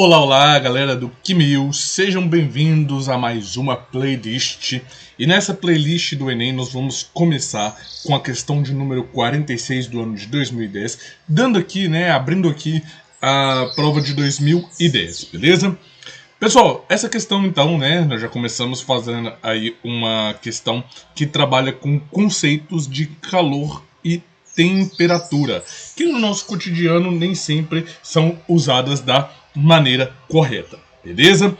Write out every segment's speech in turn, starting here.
Olá, olá, galera do Kimil, sejam bem-vindos a mais uma playlist. E nessa playlist do Enem nós vamos começar com a questão de número 46 do ano de 2010, abrindo aqui a prova de 2010, beleza? Pessoal, essa questão então, nós já começamos fazendo aí uma questão que trabalha com conceitos de calor e temperatura, que no nosso cotidiano nem sempre são usadas da maneira correta, beleza?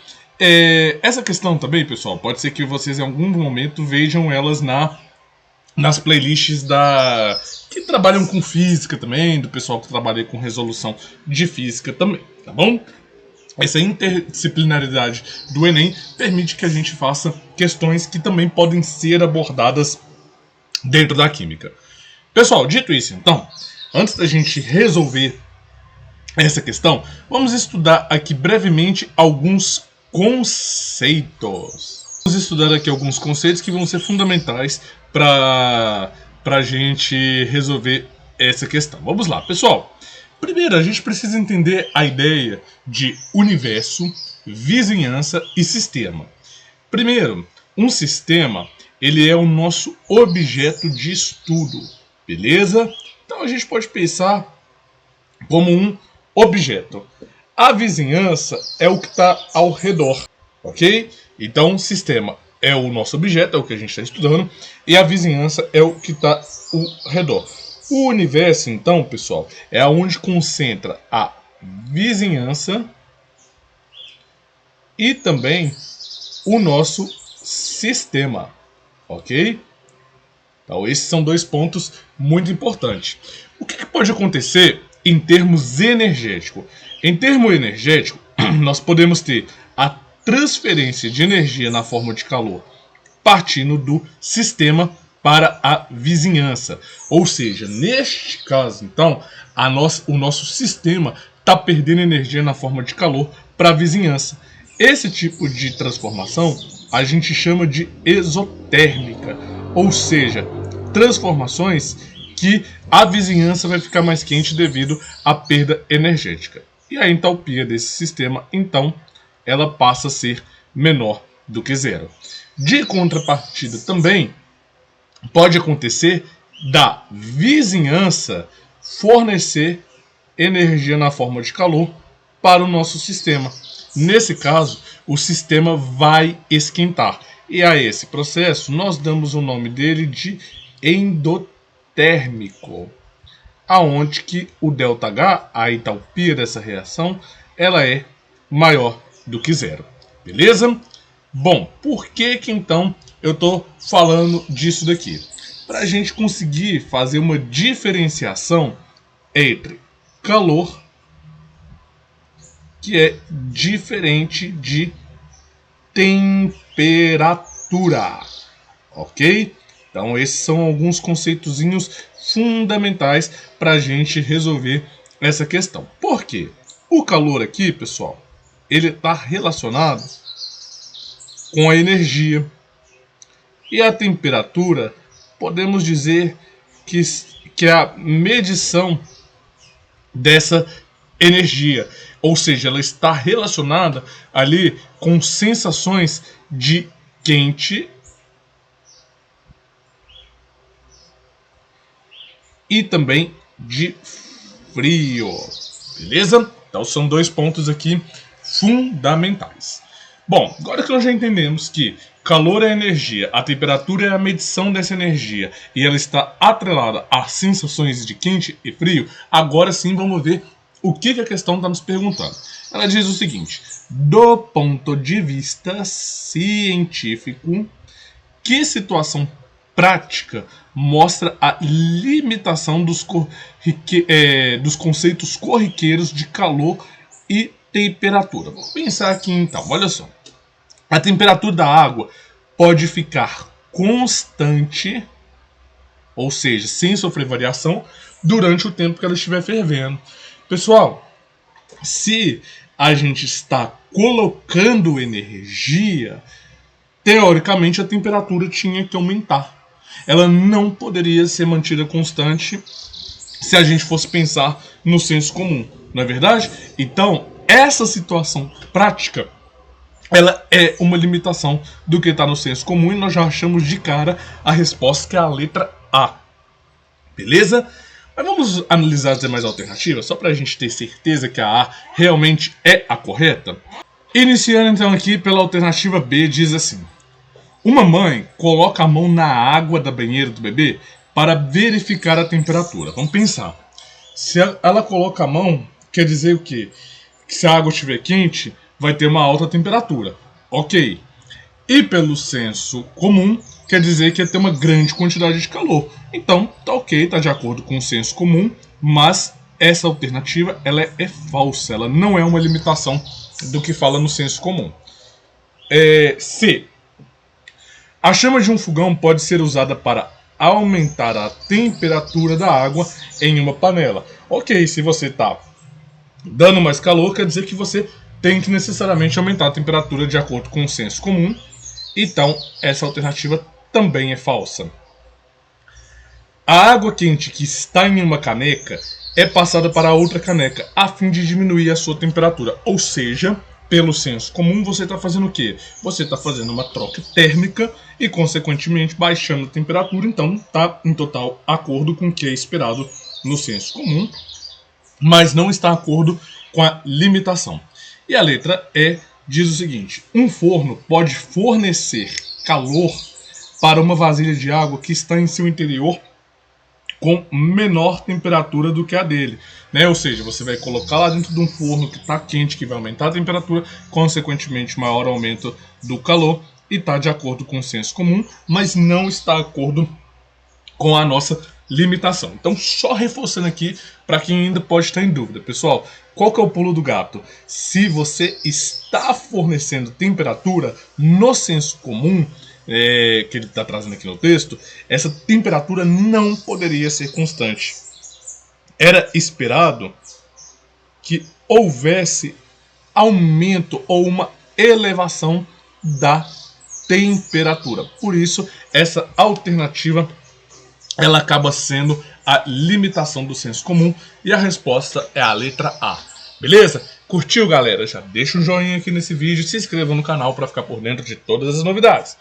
Essa questão também, pessoal, pode ser que vocês em algum momento vejam elas nas playlists que trabalham com física também, do pessoal que trabalha com resolução de física também, tá bom? Essa interdisciplinaridade do Enem permite que a gente faça questões que também podem ser abordadas dentro da química. Pessoal, dito isso então, antes da gente resolver essa questão, vamos estudar aqui brevemente alguns conceitos. Vamos estudar aqui alguns conceitos que vão ser fundamentais para a gente resolver essa questão. Vamos lá, pessoal. Primeiro, a gente precisa entender a ideia de universo, vizinhança e sistema. Primeiro, um sistema, ele é o nosso objeto de estudo, beleza? Então a gente pode pensar como um objeto. A vizinhança é o que está ao redor, ok? Então, o sistema é o nosso objeto, é o que a gente está estudando, e a vizinhança é o que está ao redor. O universo, então, pessoal, é onde concentra a vizinhança e também o nosso sistema, ok? Então, esses são dois pontos muito importantes. O que pode acontecer em termos energéticos? Em termo energético, nós podemos ter a transferência de energia na forma de calor partindo do sistema para a vizinhança. Ou seja, neste caso, então, o nosso sistema está perdendo energia na forma de calor para a vizinhança. Esse tipo de transformação a gente chama de exotérmica, ou seja, transformações que a vizinhança vai ficar mais quente devido à perda energética. E a entalpia desse sistema, então, ela passa a ser menor do que zero. De contrapartida também, pode acontecer da vizinhança fornecer energia na forma de calor para o nosso sistema. Nesse caso, o sistema vai esquentar. E a esse processo, nós damos o nome dele de endotérmico, aonde que o ΔH, a entalpia dessa reação, ela é maior do que zero. Beleza? Bom, por que então eu estou falando disso daqui? Para a gente conseguir fazer uma diferenciação entre calor, que é diferente de temperatura, ok? Então esses são alguns conceitozinhos fundamentais para a gente resolver essa questão. Por quê? O calor aqui, pessoal, ele está relacionado com a energia. E a temperatura, podemos dizer que é a medição dessa energia. Ou seja, ela está relacionada ali com sensações de quente e também de frio. Beleza? Então são dois pontos aqui fundamentais. Bom, agora que nós já entendemos que calor é energia, a temperatura é a medição dessa energia e ela está atrelada a sensações de quente e frio, agora sim vamos ver o que a questão está nos perguntando. Ela diz o seguinte: do ponto de vista científico, que situação prática mostra a limitação dos conceitos corriqueiros de calor e temperatura? Vamos pensar aqui então, olha só. A temperatura da água pode ficar constante, ou seja, sem sofrer variação, durante o tempo que ela estiver fervendo. Pessoal, se a gente está colocando energia, teoricamente a temperatura tinha que aumentar. Ela não poderia ser mantida constante se a gente fosse pensar no senso comum, não é verdade? Então, essa situação prática, ela é uma limitação do que está no senso comum e nós já achamos de cara a resposta, que é a letra A. Beleza? Mas vamos analisar as demais alternativas, só para a gente ter certeza que a A realmente é a correta. Iniciando então aqui pela alternativa B, diz assim: uma mãe coloca a mão na água da banheira do bebê para verificar a temperatura. Vamos pensar. Se ela coloca a mão, quer dizer o quê? Que se a água estiver quente, vai ter uma alta temperatura. Ok. E pelo senso comum, quer dizer que ia ter uma grande quantidade de calor. Então, tá ok, tá de acordo com o senso comum, mas essa alternativa ela é falsa, ela não é uma limitação do que fala no senso comum. C. A chama de um fogão pode ser usada para aumentar a temperatura da água em uma panela. Ok, se você está dando mais calor, quer dizer que você tem que necessariamente aumentar a temperatura de acordo com o senso comum. Então, essa alternativa também é falsa. A água quente que está em uma caneca é passada para outra caneca a fim de diminuir a sua temperatura. Ou seja, pelo senso comum, você está fazendo o quê? Você está fazendo uma troca térmica e, consequentemente, baixando a temperatura. Então, está em total acordo com o que é esperado no senso comum, mas não está de acordo com a limitação. E a letra E diz o seguinte: um forno pode fornecer calor para uma vasilha de água que está em seu interior com menor temperatura do que a dele, né? Ou seja, você vai colocar lá dentro de um forno que está quente, que vai aumentar a temperatura, consequentemente maior aumento do calor, e está de acordo com o senso comum, mas não está de acordo com a nossa limitação. Então, só reforçando aqui para quem ainda pode estar em dúvida, pessoal, qual que é o pulo do gato? Se você está fornecendo temperatura no senso comum, que ele está trazendo aqui no texto, essa temperatura não poderia ser constante. Era esperado que houvesse aumento ou uma elevação da temperatura. Por isso, essa alternativa ela acaba sendo a limitação do senso comum e a resposta é a letra A. Beleza? Curtiu, galera? Já deixa um joinha aqui nesse vídeo e se inscreva no canal para ficar por dentro de todas as novidades.